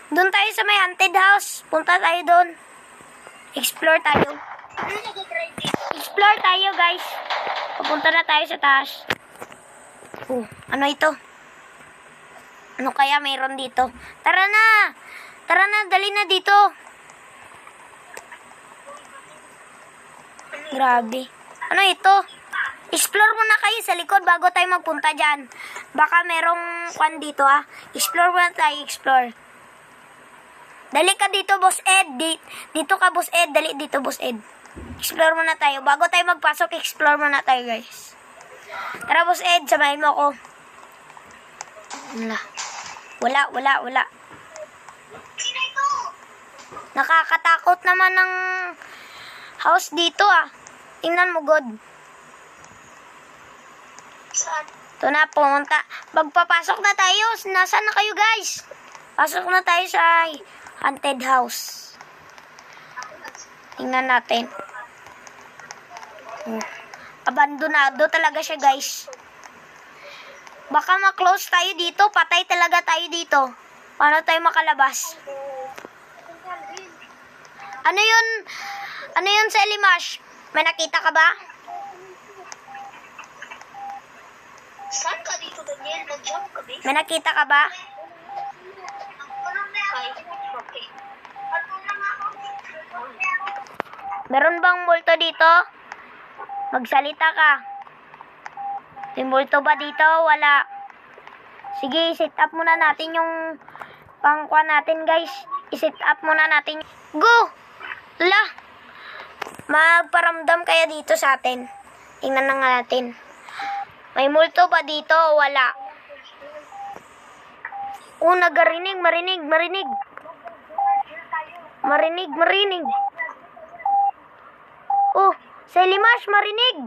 Doon tayo sa may haunted house. Punta tayo doon. Explore tayo. Explore tayo, guys. Pupunta na tayo sa taas. Ano ito? Ano kaya mayroon dito? Tara na! Tara na, dali na dito. Grabe. Ano ito? Explore muna kayo sa likod bago tayo magpunta dyan. Baka merong kwan dito Explore muna tayo, explore. Dali ka dito, Boss Ed. Dito ka, Boss Ed. Dali dito, Boss Ed. Explore muna tayo. Bago tayo magpasok, explore muna tayo, guys. Tara, Boss Ed. Samahin mo ako. Wala. Nakakatakot naman ng house dito Tingnan mo, God. Saan? Ito na, pumunta. Magpapasok na tayo. Nasaan na kayo, guys? Pasok na tayo sa haunted house. Tingnan natin. Abandonado talaga siya, guys. Baka ma-close tayo dito. Patay talaga tayo dito. Paano tayo makalabas? Ano yun? Ano yun sa Elimash? May nakita ka ba? Saan ka dito, Daniel? Nag-jump ka, babe? May nakita ka ba? Okay. Meron bang multo dito? Magsalita ka. May multo ba dito? Wala. Sige, set up muna natin yung pangkuan natin, guys. I-set up muna natin. Go! La! Magparamdam kaya dito sa atin. Tingnan na nga natin. May multo ba dito? Wala. Nagarinig. Marinig. Sa Elimash, marinig.